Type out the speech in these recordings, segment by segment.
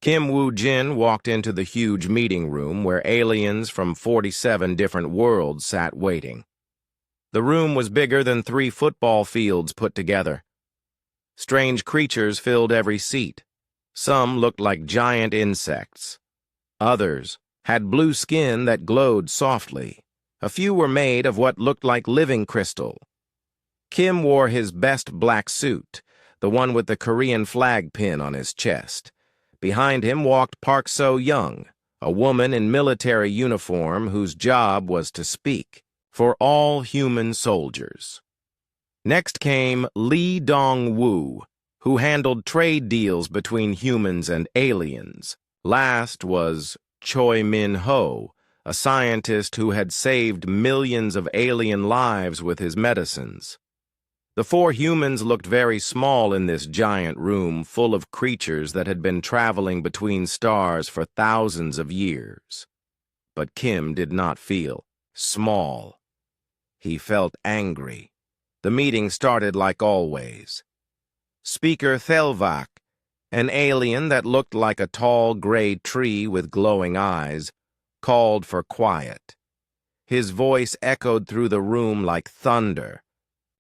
Kim Woo-jin walked into the huge meeting room where aliens from 47 different worlds sat waiting. The room was bigger than 3 football fields put together. Strange creatures filled every seat. Some looked like giant insects. Others had blue skin that glowed softly. A few were made of what looked like living crystal. Kim wore his best black suit, the one with the Korean flag pin on his chest. Behind him walked Park So-young, a woman in military uniform whose job was to speak for all human soldiers. Next came Lee Dong-woo, who handled trade deals between humans and aliens. Last was Choi Min-ho, a scientist who had saved millions of alien lives with his medicines. The 4 humans looked very small in this giant room full of creatures that had been traveling between stars for thousands of years. But Kim did not feel small. He felt angry. The meeting started like always. Speaker Thelvak, an alien that looked like a tall gray tree with glowing eyes, called for quiet. His voice echoed through the room like thunder.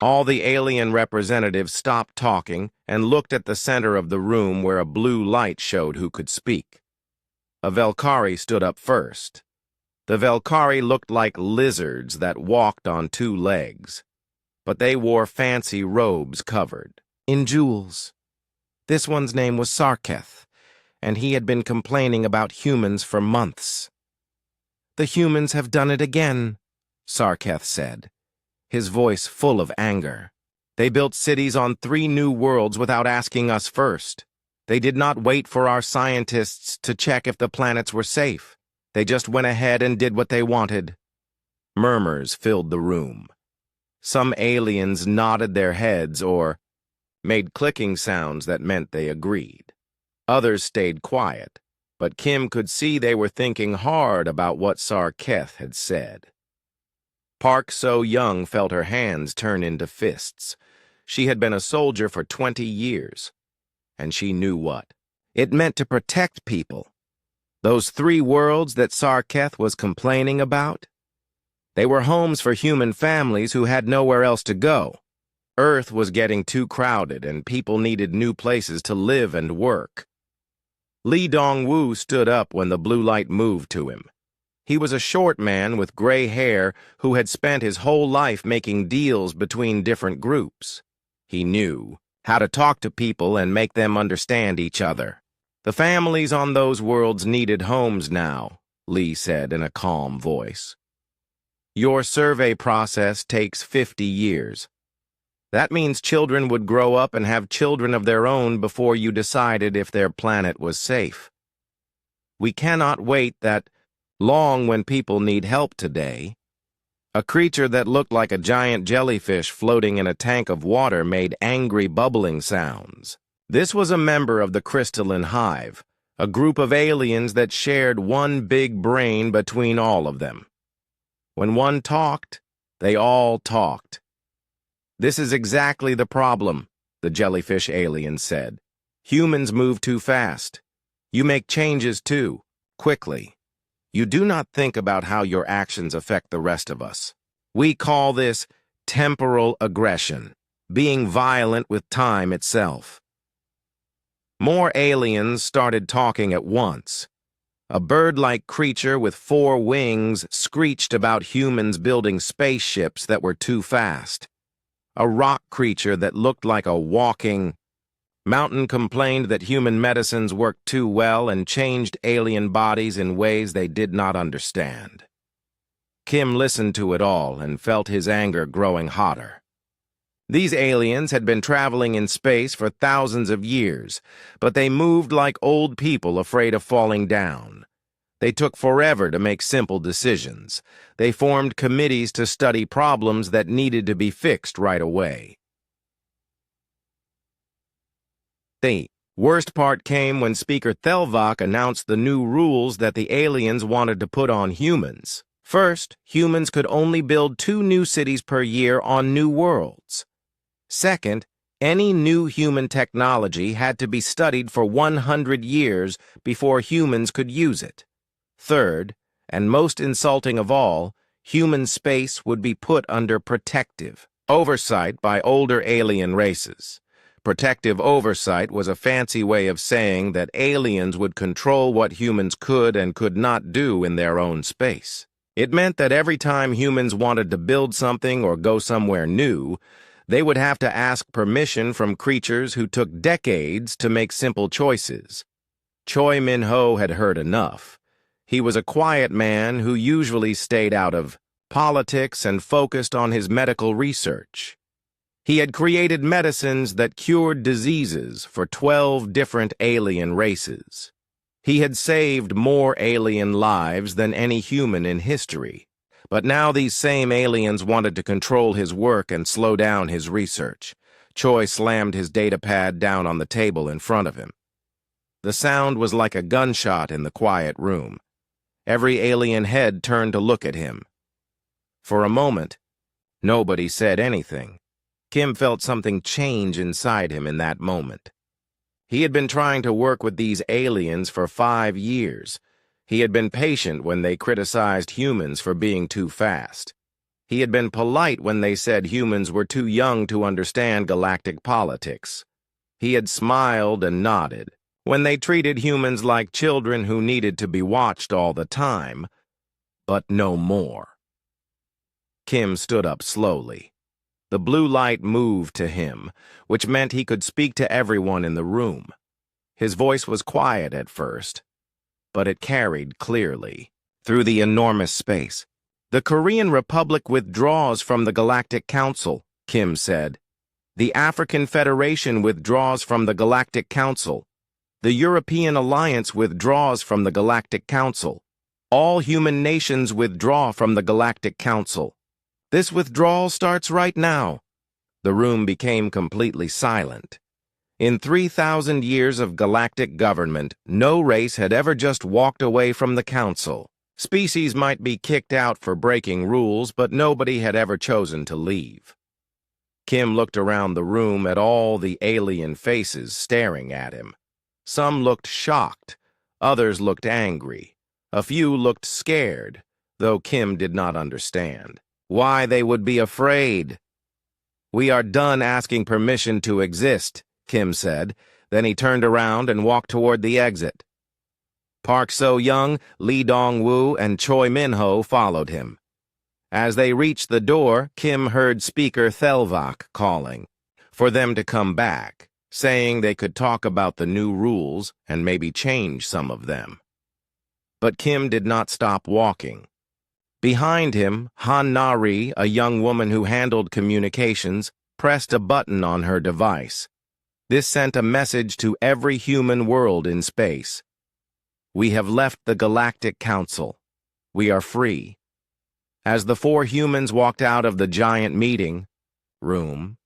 All the alien representatives stopped talking and looked at the center of the room where a blue light showed who could speak. A Velkari stood up first. The Velkari looked like lizards that walked on 2 legs, but they wore fancy robes covered in jewels. This one's name was Sarketh, and he had been complaining about humans for months. "The humans have done it again," Sarketh said, his voice full of anger. "They built cities on 3 new worlds without asking us first. They did not wait for our scientists to check if the planets were safe. They just went ahead and did what they wanted." Murmurs filled the room. Some aliens nodded their heads or made clicking sounds that meant they agreed. Others stayed quiet, but Kim could see they were thinking hard about what Sarketh had said. Park So-young felt her hands turn into fists. She had been a soldier for 20 years, and she knew what it meant to protect people. Those 3 worlds that Sarketh was complaining about, they were homes for human families who had nowhere else to go. Earth was getting too crowded, and people needed new places to live and work. Lee Dong-woo stood up when the blue light moved to him. He was a short man with gray hair who had spent his whole life making deals between different groups. He knew how to talk to people and make them understand each other. "The families on those worlds needed homes now," Lee said in a calm voice. "Your survey process takes 50 years. That means children would grow up and have children of their own before you decided if their planet was safe. We cannot wait that long when people need help today." A creature that looked like a giant jellyfish floating in a tank of water made angry bubbling sounds. This was a member of the Crystalline Hive, a group of aliens that shared one big brain between all of them. When one talked, they all talked. "This is exactly the problem," the jellyfish alien said. "Humans move too fast. You make changes too, quickly. You do not think about how your actions affect the rest of us. We call this temporal aggression, being violent with time itself." More aliens started talking at once. A bird-like creature with 4 wings screeched about humans building spaceships that were too fast. A rock creature that looked like a walking mountain complained that human medicines worked too well and changed alien bodies in ways they did not understand. Kim listened to it all and felt his anger growing hotter. These aliens had been traveling in space for thousands of years, but they moved like old people afraid of falling down. They took forever to make simple decisions. They formed committees to study problems that needed to be fixed right away. The worst part came when Speaker Thelvak announced the new rules that the aliens wanted to put on humans. First, humans could only build 2 new cities per year on new worlds. Second, Any new human technology had to be studied for 100 years before humans could use it. Third, and most insulting of all, human space would be put under protective oversight by older alien races. Protective oversight was a fancy way of saying that aliens would control what humans could and could not do in their own space. It meant that every time humans wanted to build something or go somewhere new, they would have to ask permission from creatures who took decades to make simple choices. Choi Min-ho had heard enough. He was a quiet man who usually stayed out of politics and focused on his medical research. He had created medicines that cured diseases for 12 different alien races. He had saved more alien lives than any human in history. But now these same aliens wanted to control his work and slow down his research. Choi slammed his datapad down on the table in front of him. The sound was like a gunshot in the quiet room. Every alien head turned to look at him. For a moment, nobody said anything. Kim felt something change inside him in that moment. He had been trying to work with these aliens for 5 years. He had been patient when they criticized humans for being too fast. He had been polite when they said humans were too young to understand galactic politics. He had smiled and nodded when they treated humans like children who needed to be watched all the time, but no more. Kim stood up slowly. The blue light moved to him, which meant he could speak to everyone in the room. His voice was quiet at first, but it carried clearly through the enormous space. "The Korean Republic withdraws from the Galactic Council," Kim said. "The African Federation withdraws from the Galactic Council. The European Alliance withdraws from the Galactic Council. All human nations withdraw from the Galactic Council. This withdrawal starts right now." The room became completely silent. In 3,000 years of galactic government, no race had ever just walked away from the council. Species might be kicked out for breaking rules, but nobody had ever chosen to leave. Kim looked around the room at all the alien faces staring at him. Some looked shocked, others looked angry. A few looked scared, though Kim did not understand why they would be afraid. "We are done asking permission to exist," Kim said. Then he turned around and walked toward the exit. Park So-young, Lee Dong-woo, and Choi Min-ho followed him. As they reached the door, Kim heard Speaker Thelvak calling for them to come back, saying they could talk about the new rules and maybe change some of them. But Kim did not stop walking. Behind him, Han Nari, a young woman who handled communications, pressed a button on her device. This sent a message to every human world in space. "We have left the Galactic Council. We are free." As the 4 humans walked out of the giant meeting room,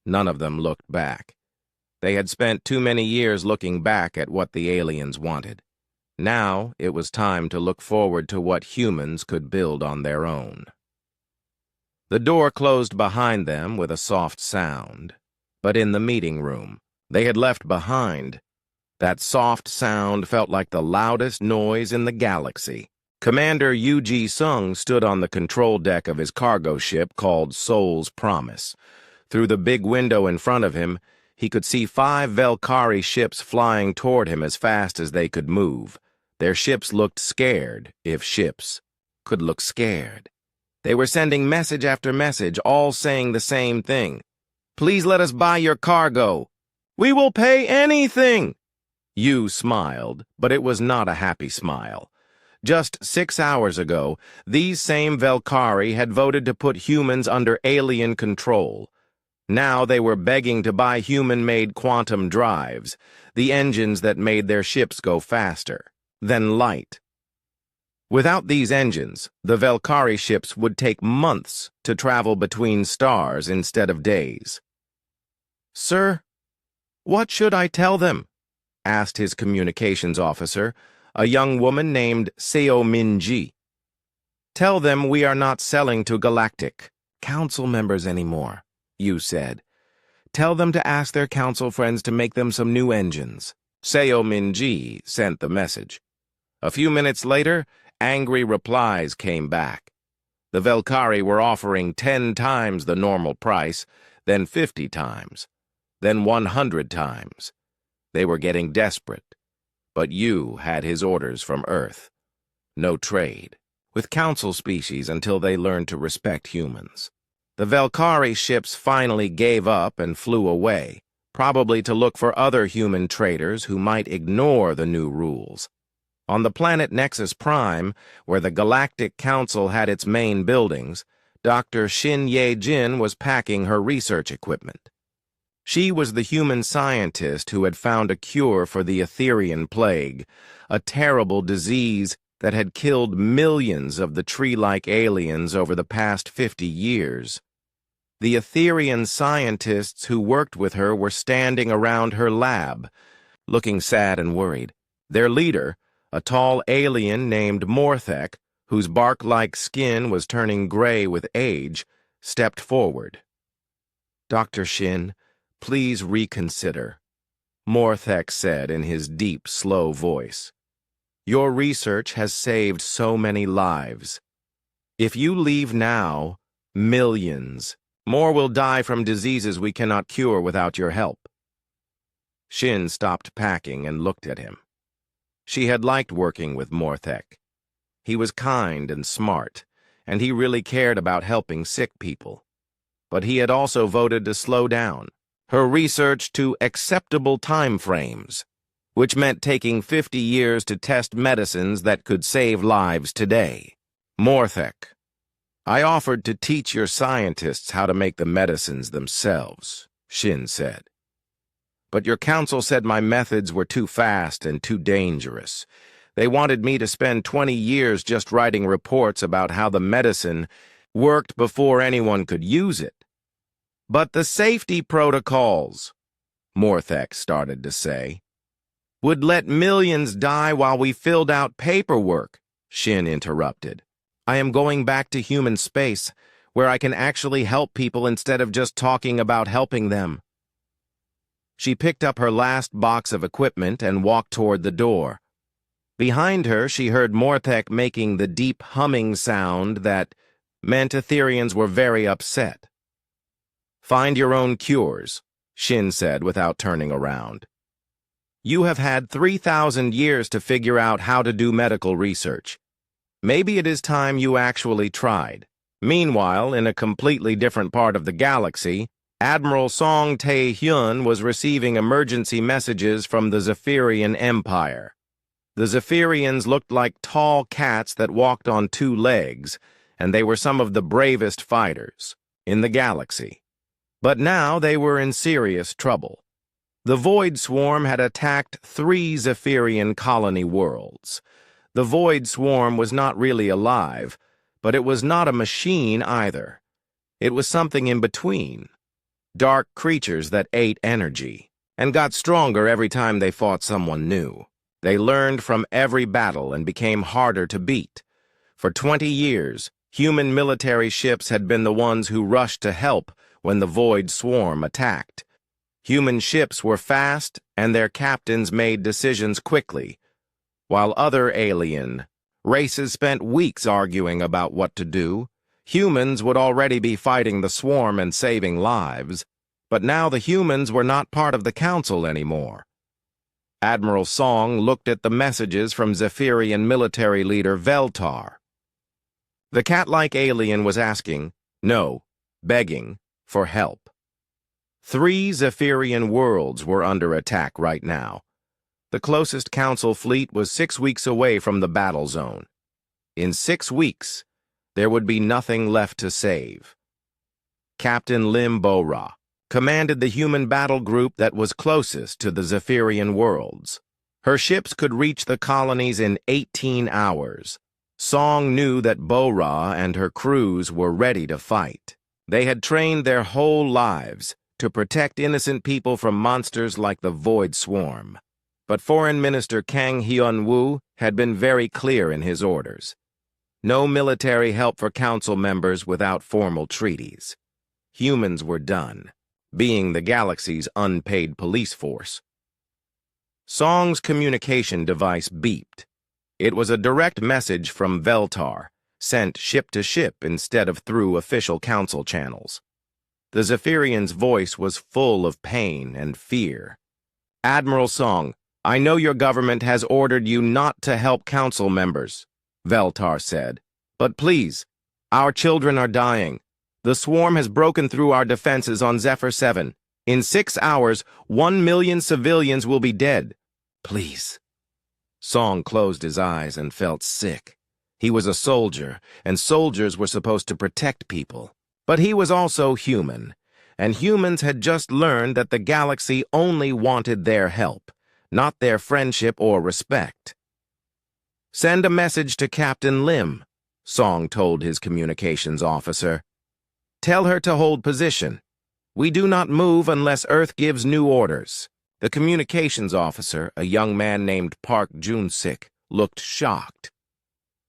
none of them looked back. They had spent too many years looking back at what the aliens wanted. Now it was time to look forward to what humans could build on their own. The door closed behind them with a soft sound, but in the meeting room they had left behind, that soft sound felt like the loudest noise in the galaxy. Commander Yu Ji-sung stood on the control deck of his cargo ship called Soul's Promise. Through the big window in front of him, he could see 5 Velkari ships flying toward him as fast as they could move. Their ships looked scared, if ships could look scared. They were sending message after message, all saying the same thing. "Please let us buy your cargo. We will pay anything." Yu smiled, but it was not a happy smile. Just 6 hours ago, these same Velkari had voted to put humans under alien control. Now they were begging to buy human-made quantum drives, the engines that made their ships go faster than light. Without these engines, the Velkari ships would take months to travel between stars instead of days. "Sir, what should I tell them?" asked his communications officer, a young woman named Seo Min-ji. "Tell them we are not selling to Galactic Council members anymore," Yu said. Tell them to ask their council friends to make them some new engines. Seo Min-ji sent the message. A few minutes later, angry replies came back. The Velkari were offering 10 times the normal price, then 50 times, then 100 times. They were getting desperate. But you had his orders from Earth. No trade with council species until they learned to respect humans. The Velkari ships finally gave up and flew away, probably to look for other human traders who might ignore the new rules. On the planet Nexus Prime, where the Galactic Council had its main buildings, Dr. Shin Ye-jin was packing her research equipment. She was the human scientist who had found a cure for the Etherian plague, a terrible disease that had killed millions of the tree-like aliens over the past 50 years. The Etherian scientists who worked with her were standing around her lab, looking sad and worried. Their leader, a tall alien named Morthek, whose bark-like skin was turning gray with age, stepped forward. "Dr. Shin, please reconsider," Morthek said in his deep, slow voice. "Your research has saved so many lives. If you leave now, millions more will die from diseases we cannot cure without your help." Shin stopped packing and looked at him. She had liked working with Morthek. He was kind and smart, and he really cared about helping sick people. But he had also voted to slow down her research to acceptable time frames, which meant taking 50 years to test medicines that could save lives today. "Morthek, I offered to teach your scientists how to make the medicines themselves," Shin said. "But your council said my methods were too fast and too dangerous. They wanted me to spend 20 years just writing reports about how the medicine worked before anyone could use it." "But the safety protocols," Morthek started to say, "would let millions die while we filled out paperwork," Shin interrupted. "I am going back to human space, where I can actually help people instead of just talking about helping them." She picked up her last box of equipment and walked toward the door. Behind her, she heard Morthek making the deep humming sound that meant Etherians were very upset. "Find your own cures," Shin said without turning around. "You have had 3,000 years to figure out how to do medical research. Maybe it is time you actually tried." Meanwhile, in a completely different part of the galaxy, Admiral Song Tae-hyun was receiving emergency messages from the Zephyrian Empire. The Zephyrians looked like tall cats that walked on 2 legs, and they were some of the bravest fighters in the galaxy. But now they were in serious trouble. The Void Swarm had attacked 3 Zephyrian colony worlds. The Void Swarm was not really alive, but it was not a machine either. It was something in between. Dark creatures that ate energy, and got stronger every time they fought someone new. They learned from every battle and became harder to beat. For 20 years, human military ships had been the ones who rushed to help when the Void Swarm attacked. Human ships were fast, and their captains made decisions quickly, while other alien races spent weeks arguing about what to do. Humans would already be fighting the swarm and saving lives, but now the humans were not part of the council anymore. Admiral Song looked at the messages from Zephyrian military leader Veltar. The cat-like alien was asking, no, begging, for help. 3 Zephyrian worlds were under attack right now. The closest council fleet was 6 weeks away from the battle zone. In 6 weeks, there would be nothing left to save. Captain Lim Bo-ra commanded the human battle group that was closest to the Zephyrian worlds. Her ships could reach the colonies in 18 hours. Song knew that Bo-ra and her crews were ready to fight. They had trained their whole lives to protect innocent people from monsters like the Void Swarm. But Foreign Minister Kang Hyun-woo had been very clear in his orders. No military help for council members without formal treaties. Humans were done. being the galaxy's unpaid police force. Song's communication device beeped. It was a direct message from Veltar, sent ship to ship instead of through official council channels. The Zephyrian's voice was full of pain and fear. "Admiral Song, I know your government has ordered you not to help council members," Veltar said. "But please, our children are dying. The swarm has broken through our defenses on Zephyr 7. In 6 hours, 1 million civilians will be dead. Please." Song closed his eyes and felt sick. He was a soldier, and soldiers were supposed to protect people. But he was also human, and humans had just learned that the galaxy only wanted their help, not their friendship or respect. "Send a message to Captain Lim," Song told his communications officer. "Tell her to hold position. We do not move unless Earth gives new orders." The communications officer, a young man named Park Jun-sik, looked shocked.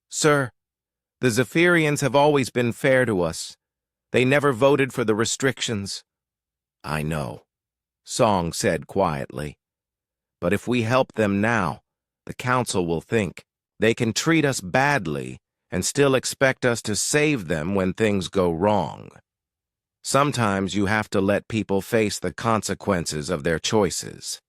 "Sir, the Zephyrians have always been fair to us. They never voted for the restrictions." "I know," Song said quietly. "But if we help them now, the Council will think they can treat us badly and still expect us to save them when things go wrong. Sometimes you have to let people face the consequences of their choices."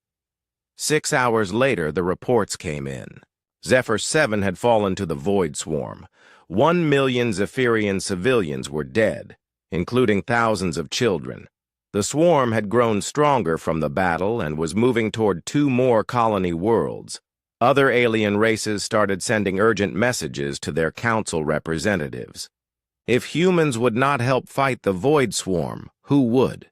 6 hours later, the reports came in. Zephyr 7 had fallen to the Void Swarm. 1 million Zephyrian civilians were dead, including thousands of children. The swarm had grown stronger from the battle and was moving toward 2 more colony worlds. Other alien races started sending urgent messages to their council representatives. If humans would not help fight the Void Swarm, who would?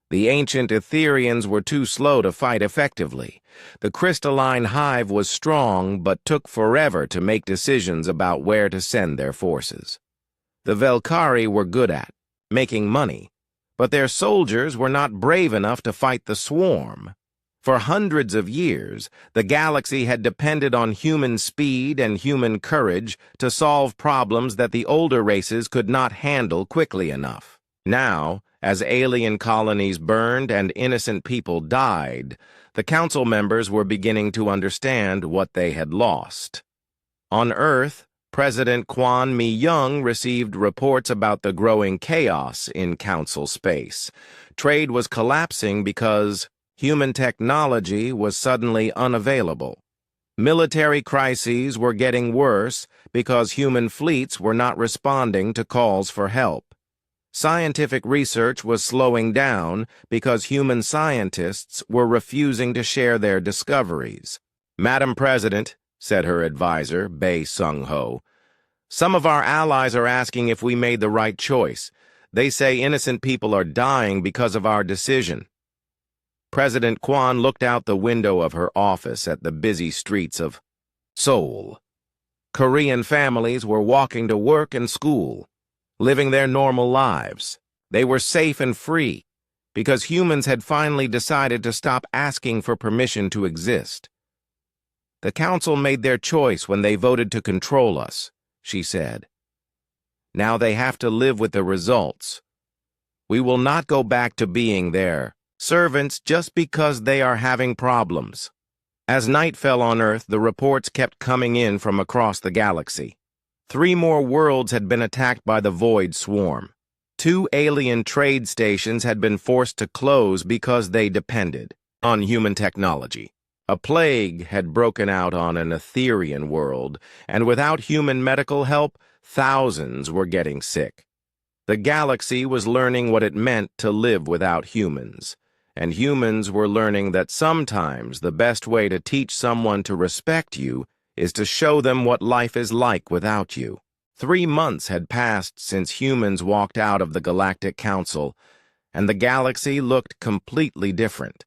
The ancient Etherians were too slow to fight effectively. The crystalline hive was strong, but took forever to make decisions about where to send their forces. The Velkari were good at making money, but their soldiers were not brave enough to fight the swarm. For hundreds of years, the galaxy had depended on human speed and human courage to solve problems that the older races could not handle quickly enough. Now, as alien colonies burned and innocent people died, the council members were beginning to understand what they had lost. On Earth, President Kwon Mi-young received reports about the growing chaos in council space. Trade was collapsing because human technology was suddenly unavailable. Military crises were getting worse because human fleets were not responding to calls for help. Scientific research was slowing down because human scientists were refusing to share their discoveries. "Madam President," said her advisor, Bae Sung-ho, "some of our allies are asking if we made the right choice. They say innocent people are dying because of our decision." President Kwon looked out the window of her office at the busy streets of Seoul. Korean families were walking to work and school, living their normal lives. They were safe and free because humans had finally decided to stop asking for permission to exist. "The council made their choice when they voted to control us," she said. "Now they have to live with the results. We will not go back to being their servants just because they are having problems." As night fell on Earth, the reports kept coming in from across the galaxy. 3 more worlds had been attacked by the Void Swarm. 2 alien trade stations had been forced to close because they depended on human technology. A plague had broken out on an Etherian world, and without human medical help, thousands were getting sick. The galaxy was learning what it meant to live without humans, and humans were learning that sometimes the best way to teach someone to respect you is to show them what life is like without you. 3 months had passed since humans walked out of the Galactic Council, and the galaxy looked completely different.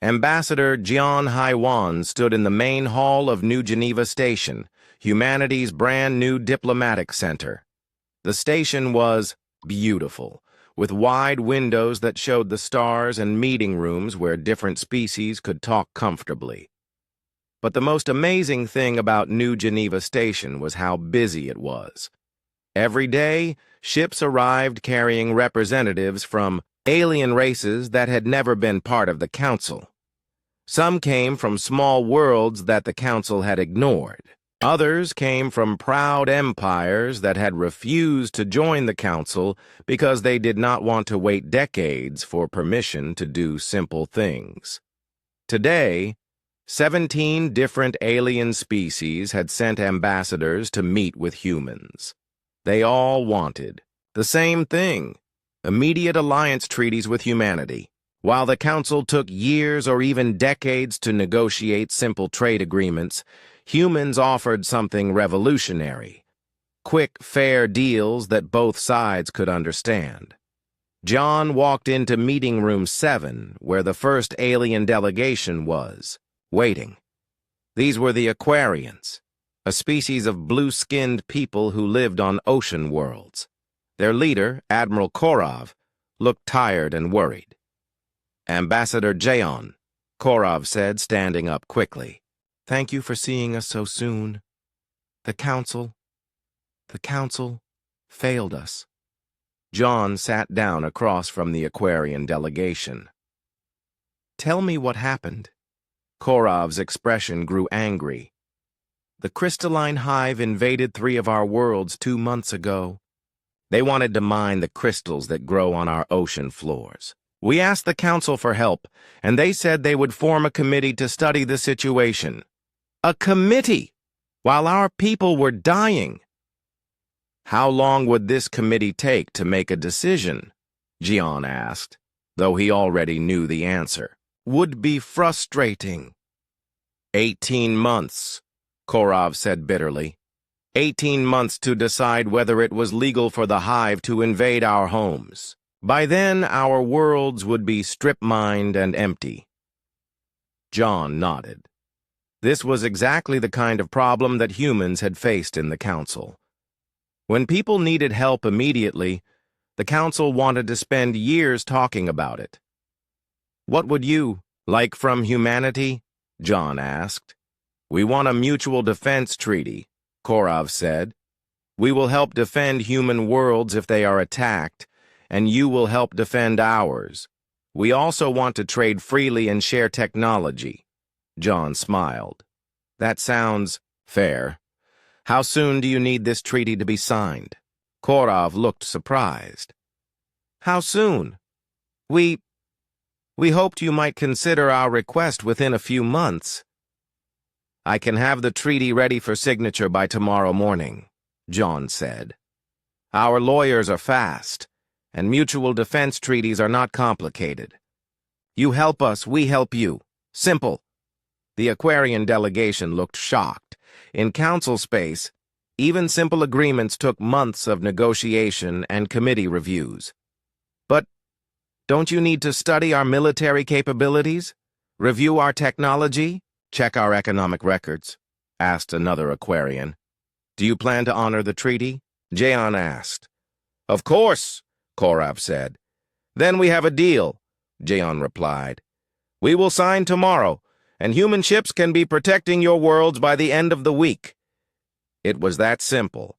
Ambassador Jian Haiwan stood in the main hall of New Geneva Station, humanity's brand new diplomatic center. The station was beautiful, with wide windows that showed the stars and meeting rooms where different species could talk comfortably. But the most amazing thing about New Geneva Station was how busy it was. Every day, ships arrived carrying representatives from alien races that had never been part of the Council. Some came from small worlds that the Council had ignored. Others came from proud empires that had refused to join the Council because they did not want to wait decades for permission to do simple things. Today, 17 different alien species had sent ambassadors to meet with humans. They all wanted the same thing: immediate alliance treaties with humanity. While the Council took years or even decades to negotiate simple trade agreements, humans offered something revolutionary: quick, fair deals that both sides could understand. John walked into meeting room 7, where the first alien delegation was, waiting. These were the Aquarians, a species of blue-skinned people who lived on ocean worlds. Their leader, Admiral Korov, looked tired and worried. "Ambassador Jaon," Korov said, standing up quickly. "Thank you for seeing us so soon. The Council failed us." John sat down across from the Aquarian delegation. "Tell me what happened." Korov's expression grew angry. "The crystalline hive invaded 3 of our worlds 2 months ago. They wanted to mine the crystals that grow on our ocean floors. We asked the Council for help, and they said they would form a committee to study the situation." A committee! While our people were dying! "How long would this committee take to make a decision?" Jian asked, though he already knew the answer. "Would be frustrating." 18 months, Korov said bitterly. 18 months to decide whether it was legal for the hive to invade our homes. By then, our worlds would be strip-mined and empty. John nodded. This was exactly the kind of problem that humans had faced in the Council. When people needed help immediately, the Council wanted to spend years talking about it. "What would you like from humanity?" John asked. "We want a mutual defense treaty," Korov said. "We will help defend human worlds if they are attacked, and you will help defend ours. We also want to trade freely and share technology." John smiled. "That sounds fair. How soon do you need this treaty to be signed?" Korov looked surprised. "How soon? We hoped you might consider our request within a few months." "I can have the treaty ready for signature by tomorrow morning," John said. "Our lawyers are fast, and mutual defense treaties are not complicated. You help us, we help you. Simple." The Aquarian delegation looked shocked. In Council space, even simple agreements took months of negotiation and committee reviews. "But don't you need to study our military capabilities? Review our technology? Check our economic records?" asked another Aquarian. "Do you plan to honor the treaty?" Jaon asked. "Of course," Korov said. "Then we have a deal," Jaon replied. "We will sign tomorrow, and human ships can be protecting your worlds by the end of the week." It was that simple,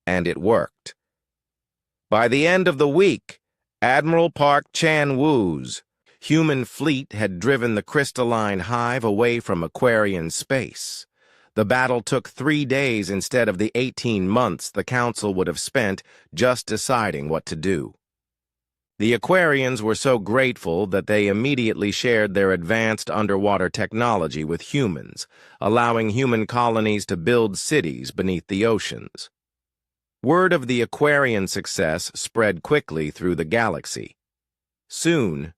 and it worked. By the end of the week, Admiral Park Chan-woo's human fleet had driven the crystalline hive away from Aquarian space. The battle took 3 days instead of the 18 months the Council would have spent just deciding what to do. The Aquarians were so grateful that they immediately shared their advanced underwater technology with humans, allowing human colonies to build cities beneath the oceans. Word of the Aquarian success spread quickly through the galaxy. Soon,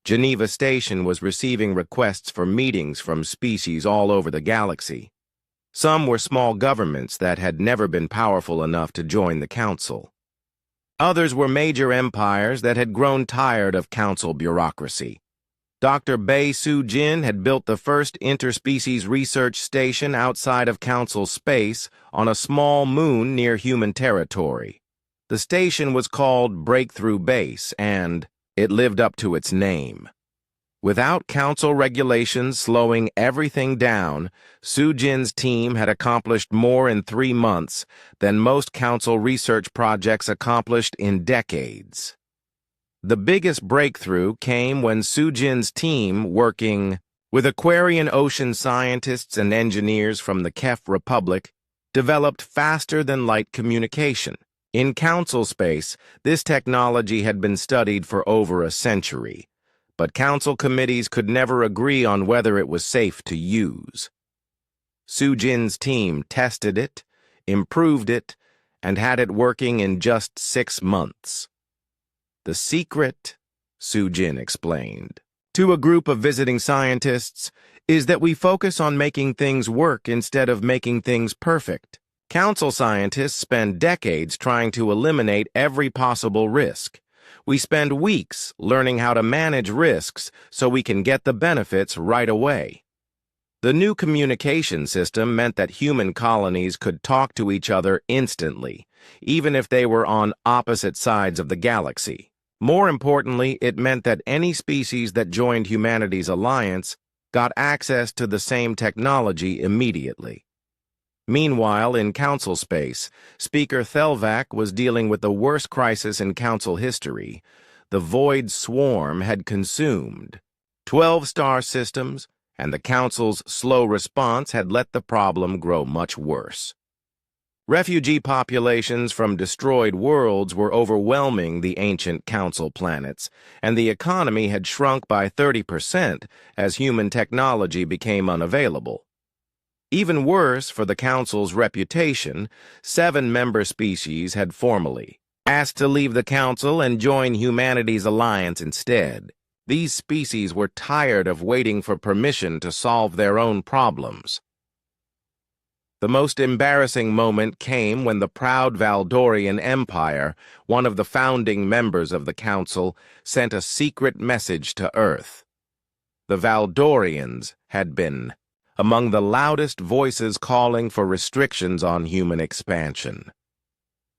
Geneva Station was receiving requests for meetings from species all over the galaxy. Some were small governments that had never been powerful enough to join the Council. Others were major empires that had grown tired of Council bureaucracy. Dr. Bei Su-jin had built the first interspecies research station outside of Council space on a small moon near human territory. The station was called Breakthrough Base, and it lived up to its name. Without Council regulations slowing everything down, Su-jin's team had accomplished more in 3 months than most Council research projects accomplished in decades. The biggest breakthrough came when Sujin's team, working with Aquarian ocean scientists and engineers from the Kef Republic, developed faster-than-light communication. In council space, this technology had been studied for over a century, but council committees could never agree on whether it was safe to use. Sujin's team tested it, improved it, and had it working in just 6 months. The secret, Sujin explained, to a group of visiting scientists is that we focus on making things work instead of making things perfect. Council scientists spend decades trying to eliminate every possible risk. We spend weeks learning how to manage risks so we can get the benefits right away. The new communication system meant that human colonies could talk to each other instantly, even if they were on opposite sides of the galaxy. More importantly, it meant that any species that joined humanity's alliance got access to the same technology immediately. Meanwhile, in council space, Speaker Thelvac was dealing with the worst crisis in council history. The Void Swarm had consumed 12 star systems, and the council's slow response had let the problem grow much worse. Refugee populations from destroyed worlds were overwhelming the ancient council planets, and the economy had shrunk by 30% as human technology became unavailable. Even worse for the council's reputation, 7 member species had formally asked to leave the council and join humanity's alliance instead. These species were tired of waiting for permission to solve their own problems. The most embarrassing moment came when the proud Valdorian Empire, one of the founding members of the council, sent a secret message to Earth. The Valdorians had been among the loudest voices calling for restrictions on human expansion.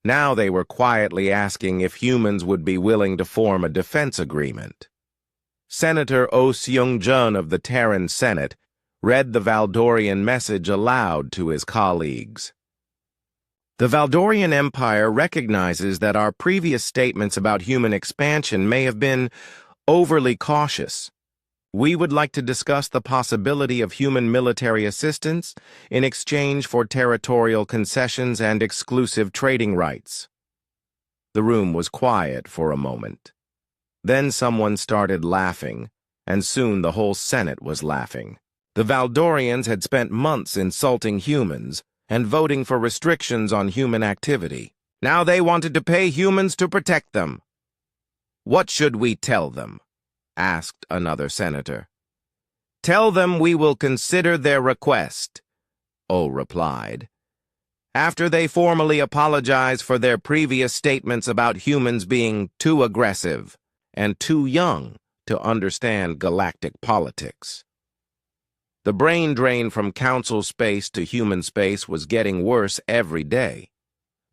Now they were quietly asking if humans would be willing to form a defense agreement. Senator Oh Seung-jun of the Terran Senate read the Valdorian message aloud to his colleagues. The Valdorian Empire recognizes that our previous statements about human expansion may have been overly cautious. We would like to discuss the possibility of human military assistance in exchange for territorial concessions and exclusive trading rights. The room was quiet for a moment. Then someone started laughing, and soon the whole Senate was laughing. The Valdorians had spent months insulting humans and voting for restrictions on human activity. Now they wanted to pay humans to protect them. What should we tell them? Asked another senator. Tell them we will consider their request, O replied. After they formally apologize for their previous statements about humans being too aggressive and too young to understand galactic politics. The brain drain from council space to human space was getting worse every day.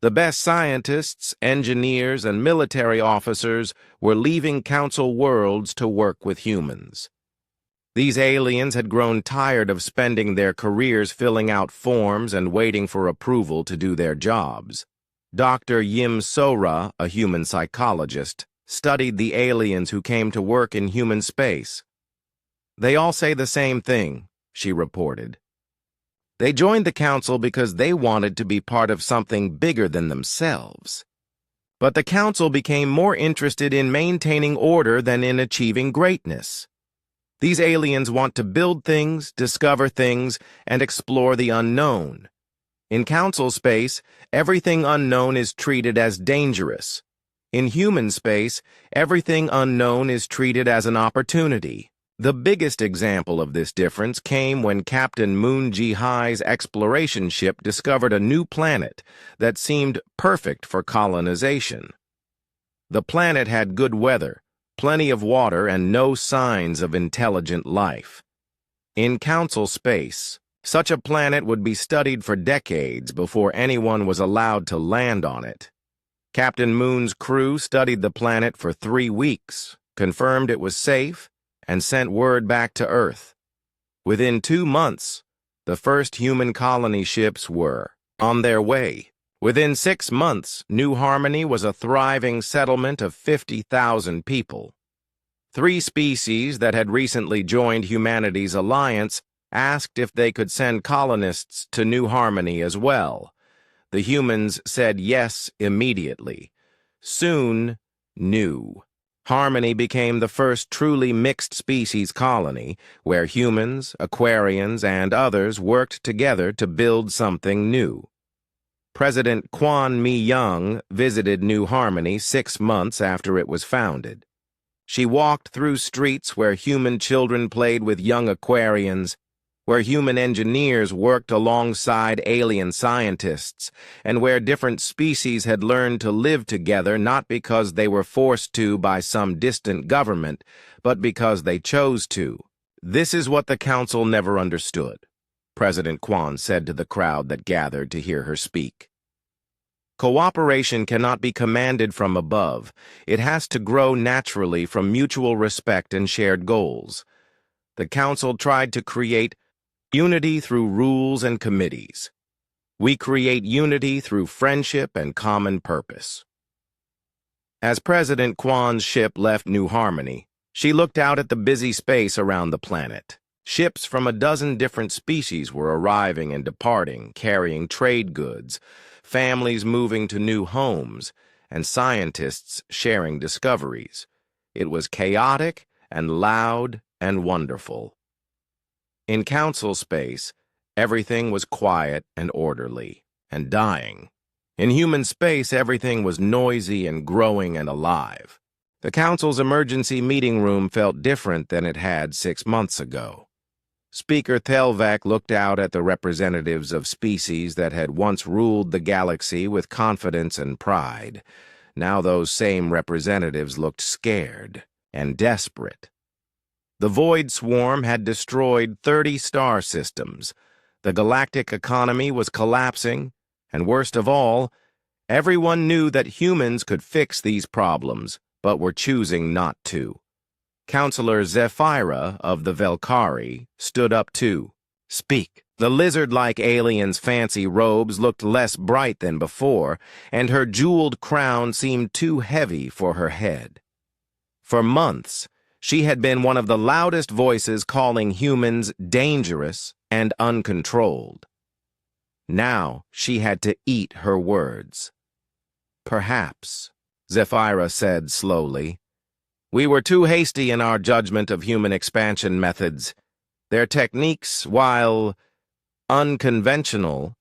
The best scientists, engineers, and military officers were leaving council worlds to work with humans. These aliens had grown tired of spending their careers filling out forms and waiting for approval to do their jobs. Dr. Yim Sora, a human psychologist, studied the aliens who came to work in human space. They all say the same thing, she reported. They joined the council because they wanted to be part of something bigger than themselves. But the council became more interested in maintaining order than in achieving greatness. These aliens want to build things, discover things, and explore the unknown. In council space, everything unknown is treated as dangerous. In human space, everything unknown is treated as an opportunity. The biggest example of this difference came when Captain Moon Ji-hai's exploration ship discovered a new planet that seemed perfect for colonization. The planet had good weather, plenty of water, and no signs of intelligent life. In council space, such a planet would be studied for decades before anyone was allowed to land on it. Captain Moon's crew studied the planet for 3 weeks, confirmed it was safe, and sent word back to Earth. Within 2 months, the first human colony ships were on their way. Within 6 months, New Harmony was a thriving settlement of 50,000 people. 3 species that had recently joined humanity's alliance asked if they could send colonists to New Harmony as well. The humans said yes immediately. Soon, New Harmony became the first truly mixed species colony, where humans, Aquarians, and others worked together to build something new. President Kwon Mi-young visited New Harmony 6 months after it was founded. She walked through streets where human children played with young Aquarians, where human engineers worked alongside alien scientists, and where different species had learned to live together not because they were forced to by some distant government, but because they chose to. This is what the council never understood, President Kwon said to the crowd that gathered to hear her speak. Cooperation cannot be commanded from above. It has to grow naturally from mutual respect and shared goals. The council tried to create unity through rules and committees. We create unity through friendship and common purpose. As President Kwon's ship left New Harmony, she looked out at the busy space around the planet. Ships from a dozen different species were arriving and departing, carrying trade goods, families moving to new homes, and scientists sharing discoveries. It was chaotic and loud and wonderful. In council space, everything was quiet and orderly, and dying. In human space, everything was noisy and growing and alive. The council's emergency meeting room felt different than it had 6 months ago. Speaker Thelvac looked out at the representatives of species that had once ruled the galaxy with confidence and pride. Now those same representatives looked scared and desperate. The Void Swarm had destroyed 30 star systems. The galactic economy was collapsing, and worst of all, everyone knew that humans could fix these problems, but were choosing not to. Counselor Zephyra of the Velkari stood up to speak. The lizard-like alien's fancy robes looked less bright than before, and her jeweled crown seemed too heavy for her head. For months, she had been one of the loudest voices calling humans dangerous and uncontrolled. Now she had to eat her words. Perhaps, Zephyra said slowly, we were too hasty in our judgment of human expansion methods. Their techniques, while unconventional,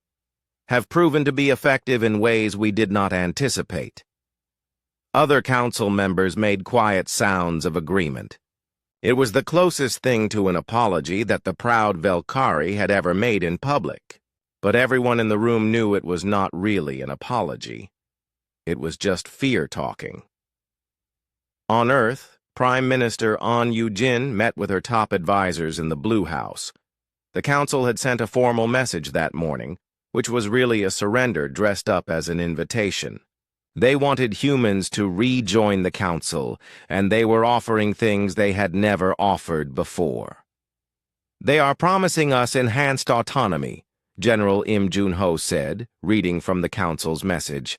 have proven to be effective in ways we did not anticipate. Other council members made quiet sounds of agreement. It was the closest thing to an apology that the proud Velkari had ever made in public, but everyone in the room knew it was not really an apology. It was just fear talking. On Earth, Prime Minister An Yu-jin met with her top advisors in the Blue House. The council had sent a formal message that morning, which was really a surrender dressed up as an invitation. They wanted humans to rejoin the council, and they were offering things they had never offered before. They are promising us enhanced autonomy, General Im Jun-ho said, reading from the council's message.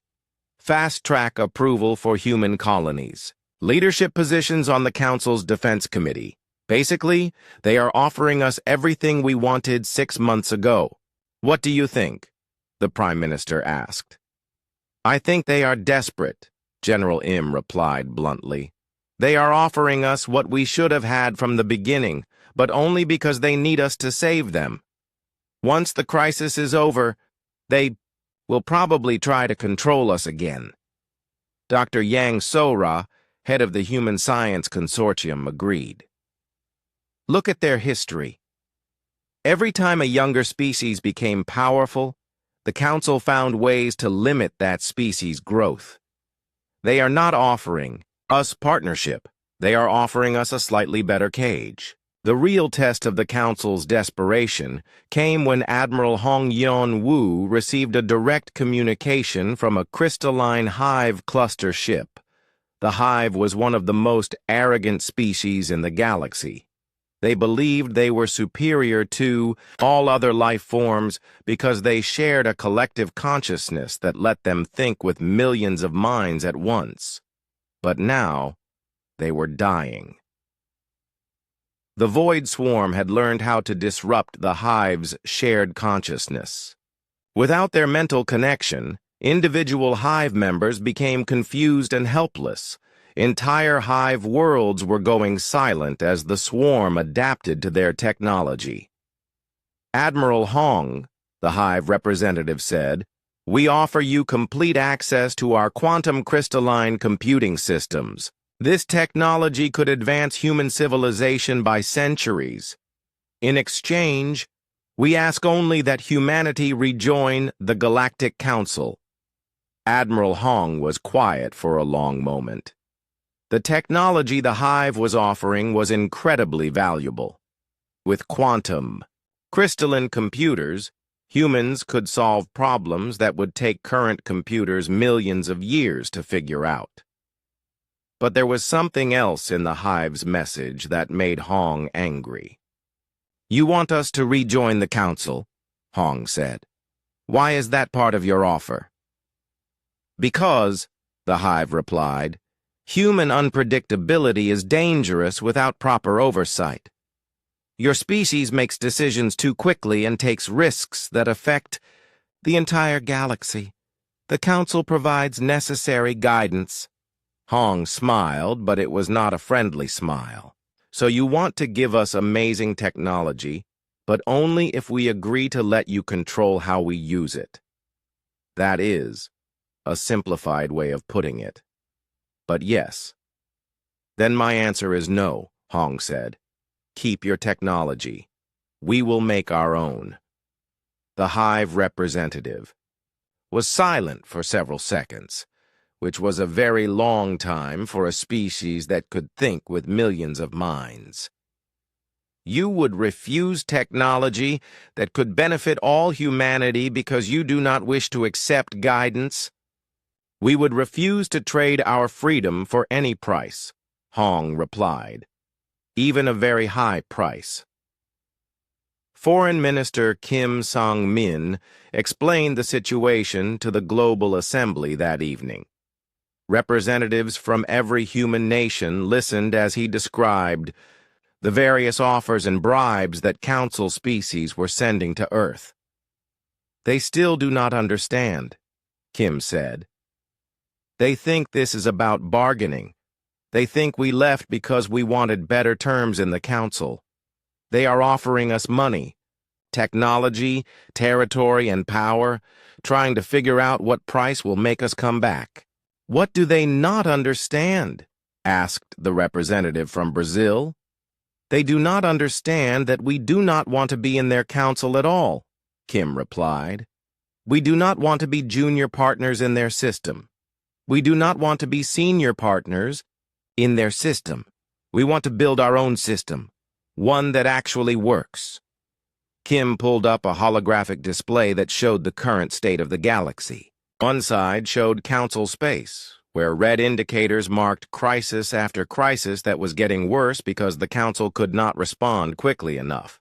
Fast-track approval for human colonies. Leadership positions on the Council's Defense Committee. Basically, they are offering us everything we wanted 6 months ago. What do you think? The Prime Minister asked. I think they are desperate, General Im replied bluntly. They are offering us what we should have had from the beginning, but only because they need us to save them. Once the crisis is over, they will probably try to control us again. Dr. Yang Sora, head of the Human Science Consortium, agreed. Look at their history. Every time a younger species became powerful, the Council found ways to limit that species' growth. They are not offering us partnership. They are offering us a slightly better cage. The real test of the Council's desperation came when Admiral Hong Yeon-woo received a direct communication from a crystalline hive cluster ship. The hive was one of the most arrogant species in the galaxy. They believed they were superior to all other life forms because they shared a collective consciousness that let them think with millions of minds at once. But now, they were dying. The Void Swarm had learned how to disrupt the hive's shared consciousness. Without their mental connection, individual hive members became confused and helpless. Entire hive worlds were going silent as the swarm adapted to their technology. Admiral Hong, the hive representative said, "We offer you complete access to our quantum crystalline computing systems. This technology could advance human civilization by centuries. In exchange, we ask only that humanity rejoin the Galactic Council." Admiral Hong was quiet for a long moment. The technology the hive was offering was incredibly valuable. With quantum, crystalline computers, humans could solve problems that would take current computers millions of years to figure out. But there was something else in the hive's message that made Hong angry. "You want us to rejoin the council?" Hong said. "Why is that part of your offer?" "Because," the hive replied, "human unpredictability is dangerous without proper oversight. Your species makes decisions too quickly and takes risks that affect the entire galaxy. The council provides necessary guidance." Hong smiled, but it was not a friendly smile. "So you want to give us amazing technology, but only if we agree to let you control how we use it." That is a simplified way of putting it. But yes. "Then my answer is no," Hong said. "Keep your technology. We will make our own." The hive representative was silent for several seconds, which was a very long time for a species that could think with millions of minds. "You would refuse technology that could benefit all humanity because you do not wish to accept guidance?" "We would refuse to trade our freedom for any price," Hong replied, "even a very high price." Foreign Minister Kim Sang-min explained the situation to the Global Assembly that evening. Representatives from every human nation listened as he described the various offers and bribes that council species were sending to Earth. "They still do not understand," Kim said. "They think this is about bargaining. They think we left because we wanted better terms in the council. They are offering us money, technology, territory, and power, trying to figure out what price will make us come back." "What do they not understand?" asked the representative from Brazil. "They do not understand that we do not want to be in their council at all," Kim replied. "We do not want to be junior partners in their system. We do not want to be senior partners in their system. We want to build our own system, one that actually works." Kim pulled up a holographic display that showed the current state of the galaxy. One side showed council space, where red indicators marked crisis after crisis that was getting worse because the council could not respond quickly enough.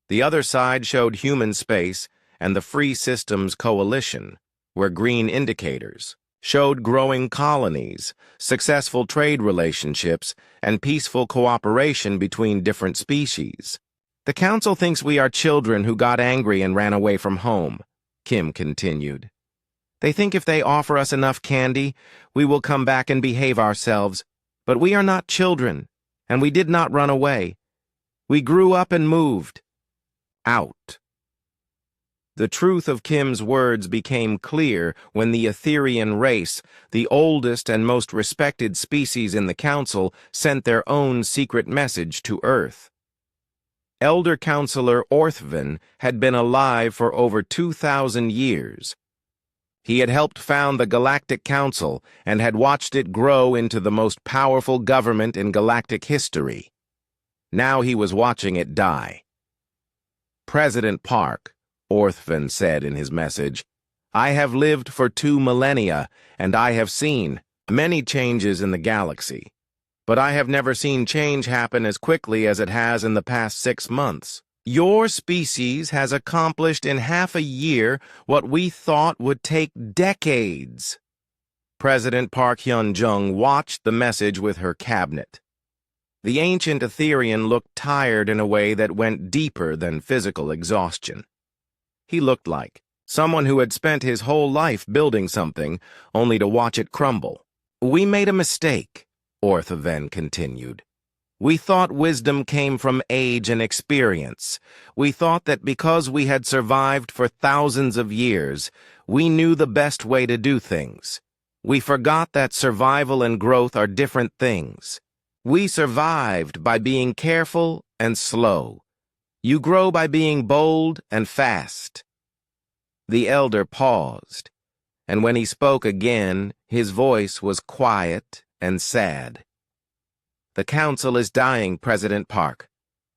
The other side showed human space and the Free Systems Coalition, where green indicators showed growing colonies, successful trade relationships, and peaceful cooperation between different species. "The council thinks we are children who got angry and ran away from home," Kim continued. "They think if they offer us enough candy, we will come back and behave ourselves. But we are not children, and we did not run away. We grew up and moved out." The truth of Kim's words became clear when the Etherian race, the oldest and most respected species in the council, sent their own secret message to Earth. Elder Counselor Orthven had been alive for over 2,000 years. He had helped found the Galactic Council and had watched it grow into the most powerful government in galactic history. Now he was watching it die. "President Park," Orthven said in his message, "I have lived for 2 millennia, and I have seen many changes in the galaxy. but I have never seen change happen as quickly as it has in the past 6 months. Your species has accomplished in half a year what we thought would take decades. President Park Hyun-jung watched the message with her cabinet. The ancient Etherian looked tired in a way that went deeper than physical exhaustion. He looked like someone who had spent his whole life building something, only to watch it crumble. "We made a mistake," Orthoven continued. "We thought wisdom came from age and experience. We thought that because we had survived for thousands of years, we knew the best way to do things. We forgot that survival and growth are different things. We survived by being careful and slow. You grow by being bold and fast." The elder paused, and when he spoke again, his voice was quiet and sad. "The Council is dying, President Park.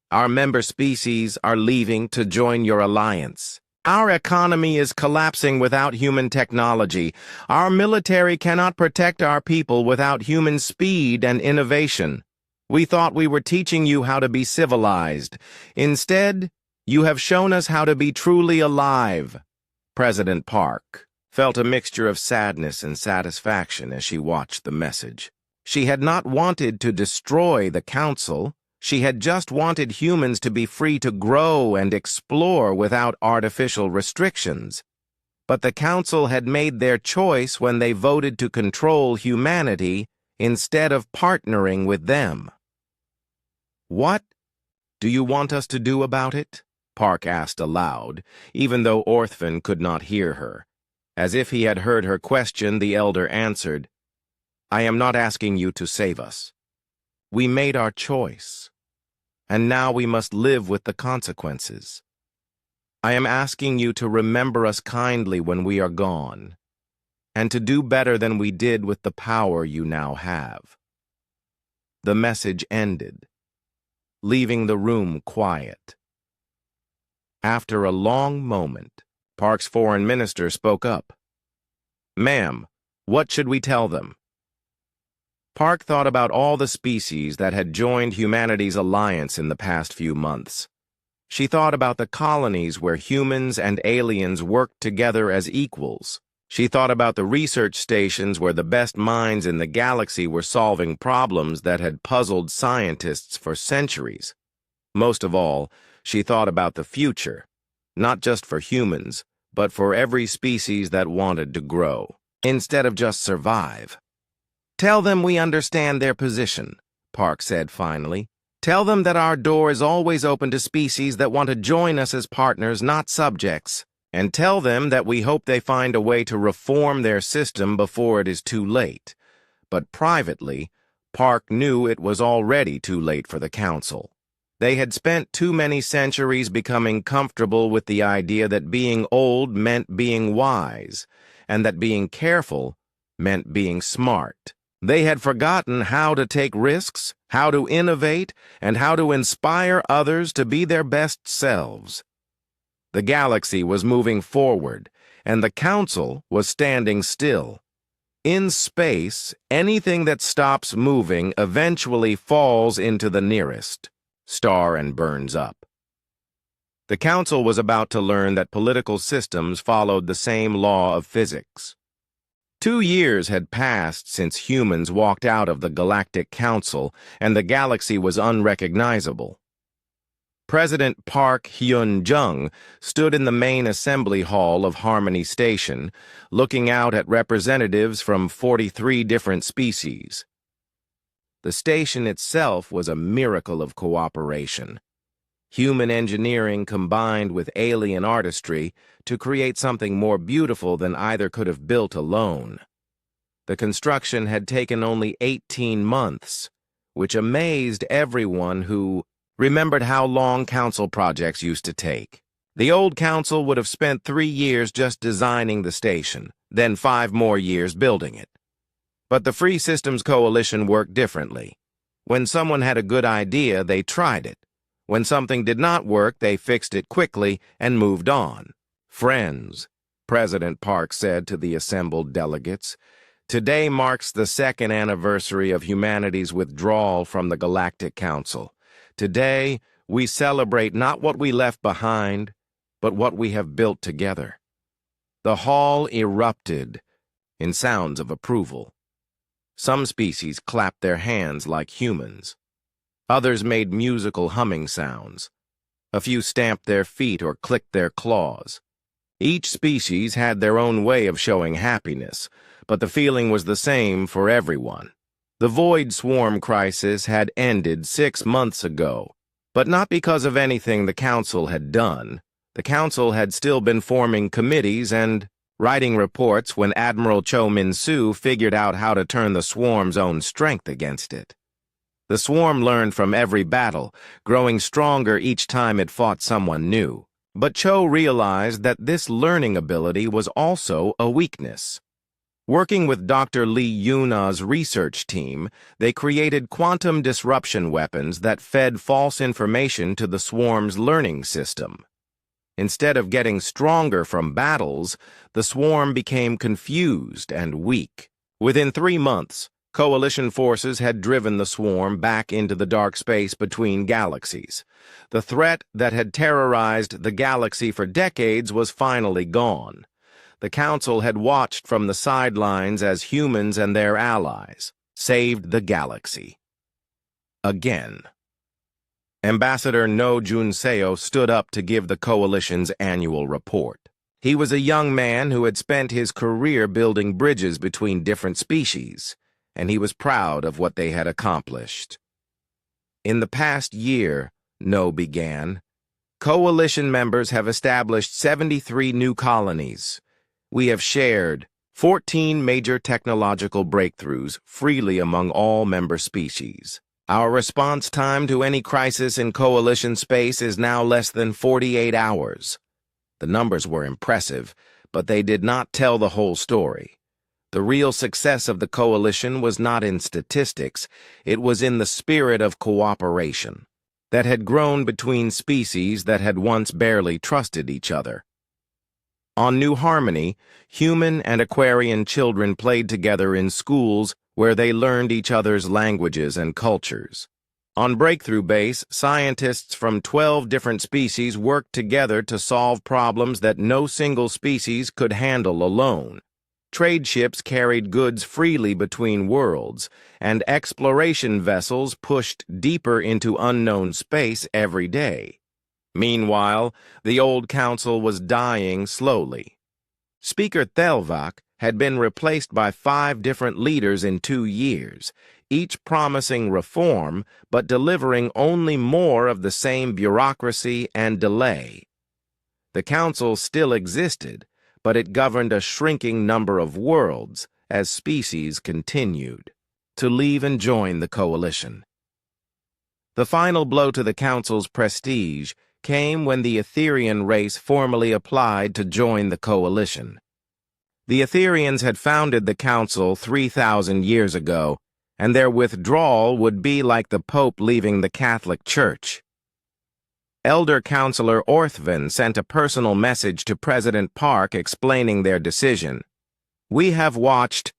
Our member species are leaving to join your alliance. Our economy is collapsing without human technology. Our military cannot protect our people without human speed and innovation. We thought we were teaching you how to be civilized. Instead, you have shown us how to be truly alive." President Park felt a mixture of sadness and satisfaction as she watched the message. She had not wanted to destroy the Council. She had just wanted humans to be free to grow and explore without artificial restrictions. But the Council had made their choice when they voted to control humanity instead of partnering with them. "What do you want us to do about it?" Park asked aloud, even though Orthoven could not hear her. As if he had heard her question, the elder answered, "I am not asking you to save us. We made our choice, and now we must live with the consequences. I am asking you to remember us kindly when we are gone, and to do better than we did with the power you now have." The message ended, leaving the room quiet. After a long moment, Park's foreign minister spoke up. "Ma'am, what should we tell them?" Park thought about all the species that had joined humanity's alliance in the past few months. She thought about the colonies where humans and aliens worked together as equals. She thought about the research stations where the best minds in the galaxy were solving problems that had puzzled scientists for centuries. Most of all, she thought about the future, not just for humans, but for every species that wanted to grow, instead of just survive. "Tell them we understand their position," Park said finally. "Tell them that our door is always open to species that want to join us as partners, not subjects. And tell them that we hope they find a way to reform their system before it is too late." But privately, Park knew it was already too late for the Council. They had spent too many centuries becoming comfortable with the idea that being old meant being wise, and that being careful meant being smart. They had forgotten how to take risks, how to innovate, and how to inspire others to be their best selves. The galaxy was moving forward, and the Council was standing still. In space, anything that stops moving eventually falls into the nearest star and burns up. The Council was about to learn that political systems followed the same law of physics. 2 years had passed since humans walked out of the Galactic Council, and the galaxy was unrecognizable. President Park Hyun-jung stood in the main assembly hall of Harmony Station, looking out at representatives from 43 different species. The station itself was a miracle of cooperation. Human engineering combined with alien artistry to create something more beautiful than either could have built alone. The construction had taken only 18 months, which amazed everyone who remembered how long council projects used to take. The old council would have spent 3 years just designing the station, then 5 more years building it. But the Free Systems Coalition worked differently. When someone had a good idea, they tried it. When something did not work, they fixed it quickly and moved on. "Friends," President Park said to the assembled delegates, Today marks the second anniversary of humanity's withdrawal from the Galactic Council. Today, we celebrate not what we left behind, but what we have built together. The hall erupted in sounds of approval. Some species clapped their hands like humans. Others made musical humming sounds. A few stamped their feet or clicked their claws. Each species had their own way of showing happiness, but the feeling was the same for everyone. The Void Swarm crisis had ended 6 months ago, but not because of anything the Council had done. The Council had still been forming committees and writing reports when Admiral Cho Min-soo figured out how to turn the Swarm's own strength against it. The Swarm learned from every battle, growing stronger each time it fought someone new. But Cho realized that this learning ability was also a weakness. Working with Dr. Lee Yuna's research team, they created quantum disruption weapons that fed false information to the Swarm's learning system. Instead of getting stronger from battles, the Swarm became confused and weak. Within 3 months, Coalition forces had driven the Swarm back into the dark space between galaxies. The threat that had terrorized the galaxy for decades was finally gone. The Council had watched from the sidelines as humans and their allies saved the galaxy. Again. Ambassador No Junseo stood up to give the Coalition's annual report. He was a young man who had spent his career building bridges between different species, and he was proud of what they had accomplished. In the past year, No began, Coalition members have established 73 new colonies. We have shared 14 major technological breakthroughs freely among all member species. Our response time to any crisis in Coalition space is now less than 48 hours. The numbers were impressive, but they did not tell the whole story. The real success of the Coalition was not in statistics, it was in the spirit of cooperation that had grown between species that had once barely trusted each other. On New Harmony, human and Aquarian children played together in schools where they learned each other's languages and cultures. On Breakthrough Base, scientists from 12 different species worked together to solve problems that no single species could handle alone. Trade ships carried goods freely between worlds, and exploration vessels pushed deeper into unknown space every day. Meanwhile, the old council was dying slowly. Speaker Thelvak had been replaced by 5 different leaders in 2 years, each promising reform but delivering only more of the same bureaucracy and delay. The council still existed, but it governed a shrinking number of worlds as species continued to leave and join the Coalition. The final blow to the Council's prestige came when the Etherian race formally applied to join the Coalition. The Etherians had founded the Council 3,000 years ago, and their withdrawal would be like the Pope leaving the Catholic Church. Elder Counselor Orthven sent a personal message to President Park explaining their decision. We have watched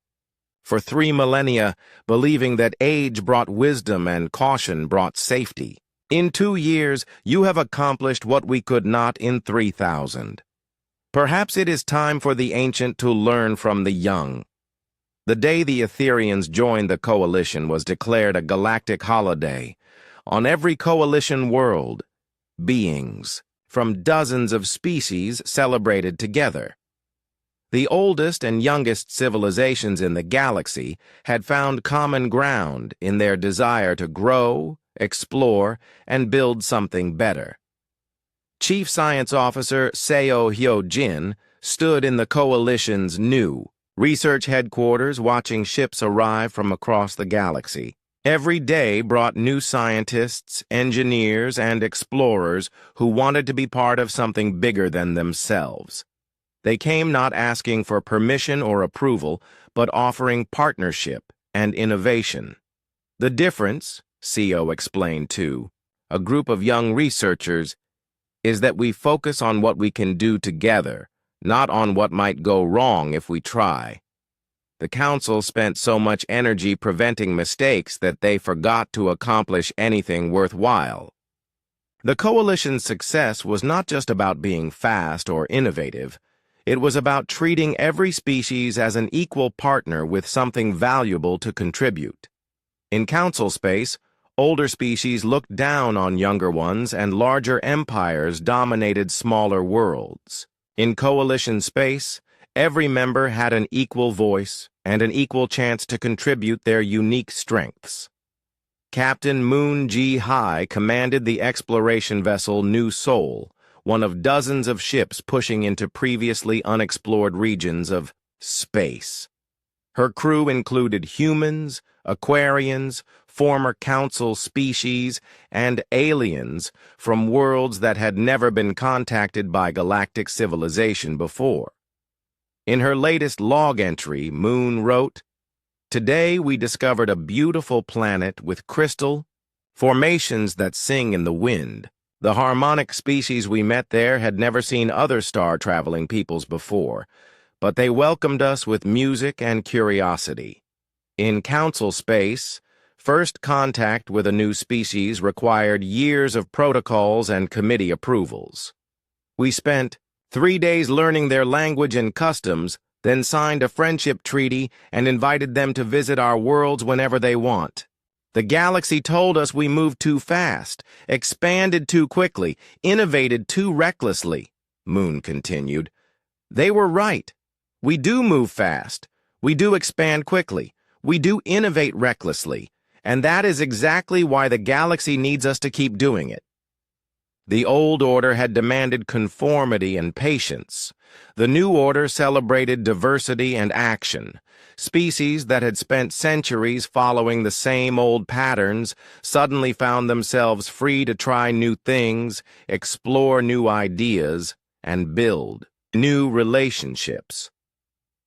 for 3 millennia, believing that age brought wisdom and caution brought safety. In 2 years, you have accomplished what we could not in 3,000. Perhaps it is time for the ancient to learn from the young. The day the Etherians joined the Coalition was declared a galactic holiday. On every Coalition world, beings from dozens of species celebrated together. The oldest and youngest civilizations in the galaxy had found common ground in their desire to grow, explore, and build something better. Chief Science Officer Seo Hyo-jin stood in the Coalition's new research headquarters watching ships arrive from across the galaxy. Every day brought new scientists, engineers, and explorers who wanted to be part of something bigger than themselves. They came not asking for permission or approval, but offering partnership and innovation. The difference, Seo explained to a group of young researchers, is that we focus on what we can do together, not on what might go wrong if we try. The Council spent so much energy preventing mistakes that they forgot to accomplish anything worthwhile. The Coalition's success was not just about being fast or innovative. It was about treating every species as an equal partner with something valuable to contribute. In Council space, older species looked down on younger ones and larger empires dominated smaller worlds. In Coalition space, every member had an equal voice and an equal chance to contribute their unique strengths. Captain Moon Ji Hai commanded the exploration vessel New Seoul, one of dozens of ships pushing into previously unexplored regions of space. Her crew included humans, Aquarians, former Council species, and aliens from worlds that had never been contacted by galactic civilization before. In her latest log entry, Moon wrote, "Today we discovered a beautiful planet with crystal formations that sing in the wind. The harmonic species we met there had never seen other star-traveling peoples before, but they welcomed us with music and curiosity. In Council space, first contact with a new species required years of protocols and committee approvals. We spent 3 days learning their language and customs, then signed a friendship treaty and invited them to visit our worlds whenever they want. The galaxy told us we moved too fast, expanded too quickly, innovated too recklessly," Moon continued. "They were right. We do move fast. We do expand quickly. We do innovate recklessly. And that is exactly why the galaxy needs us to keep doing it." The old order had demanded conformity and patience. The new order celebrated diversity and action. Species that had spent centuries following the same old patterns suddenly found themselves free to try new things, explore new ideas, and build new relationships.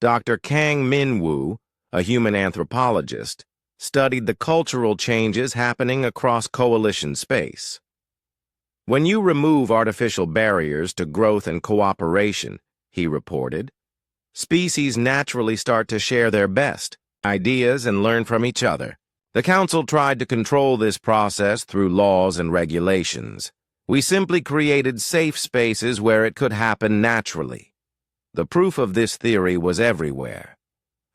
Dr. Kang Min-woo, a human anthropologist, studied the cultural changes happening across Coalition space. "When you remove artificial barriers to growth and cooperation," he reported, "species naturally start to share their best ideas and learn from each other. The Council tried to control this process through laws and regulations. We simply created safe spaces where it could happen naturally. The proof of this theory was everywhere.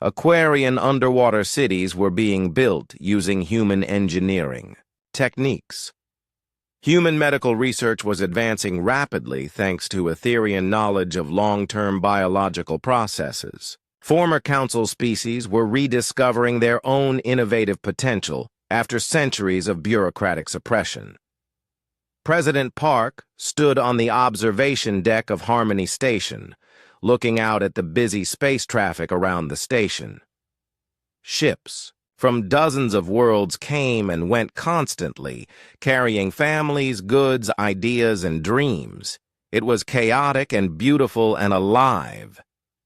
Aquarian underwater cities were being built using human engineering techniques. Human medical research was advancing rapidly thanks to Etherian knowledge of long-term biological processes. Former Council species were rediscovering their own innovative potential after centuries of bureaucratic suppression. President Park stood on the observation deck of Harmony Station, looking out at the busy space traffic around the station. Ships from dozens of worlds came and went constantly, carrying families, goods, ideas, and dreams. It was chaotic and beautiful and alive.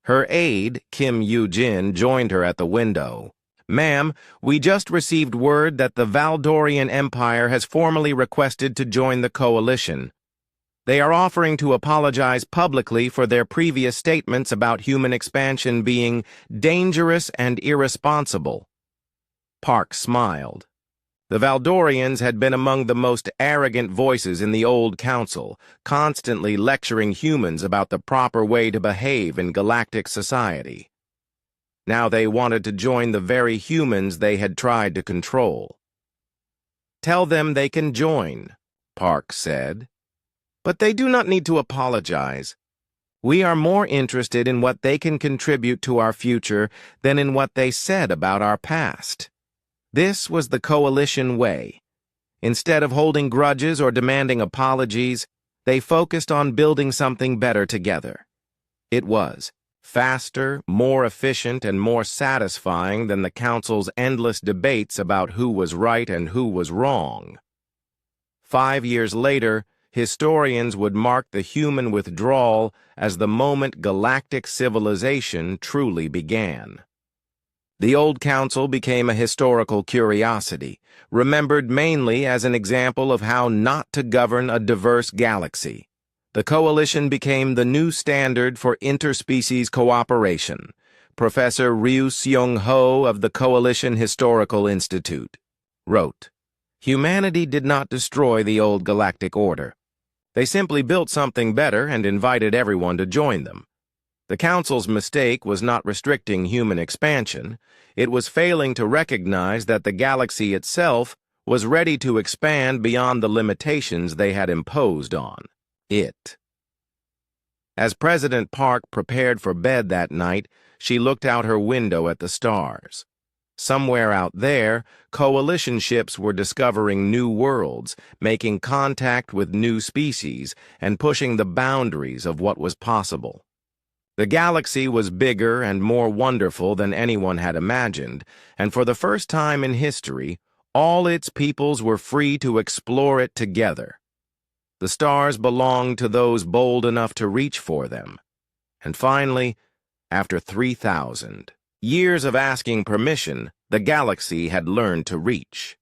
Her aide, Kim Yoo-jin, joined her at the window. "Ma'am, we just received word that the Valdorian Empire has formally requested to join the Coalition. They are offering to apologize publicly for their previous statements about human expansion being dangerous and irresponsible." Park smiled. The Valdorians had been among the most arrogant voices in the old Council, constantly lecturing humans about the proper way to behave in galactic society. Now they wanted to join the very humans they had tried to control. "Tell them they can join," Park said. "But they do not need to apologize. We are more interested in what they can contribute to our future than in what they said about our past." This was the Coalition way. Instead of holding grudges or demanding apologies, they focused on building something better together. It was faster, more efficient, and more satisfying than the Council's endless debates about who was right and who was wrong. 5 years later, historians would mark the human withdrawal as the moment galactic civilization truly began. The old Council became a historical curiosity, remembered mainly as an example of how not to govern a diverse galaxy. The Coalition became the new standard for interspecies cooperation, Professor Ryu Seung-ho of the Coalition Historical Institute, wrote, "Humanity did not destroy the old galactic order. They simply built something better and invited everyone to join them. The Council's mistake was not restricting human expansion. It was failing to recognize that the galaxy itself was ready to expand beyond the limitations they had imposed on it." As President Park prepared for bed that night, she looked out her window at the stars. Somewhere out there, coalition ships were discovering new worlds, making contact with new species, and pushing the boundaries of what was possible. The galaxy was bigger and more wonderful than anyone had imagined, and for the first time in history, all its peoples were free to explore it together. The stars belonged to those bold enough to reach for them. And finally, after 3,000 years of asking permission, the galaxy had learned to reach.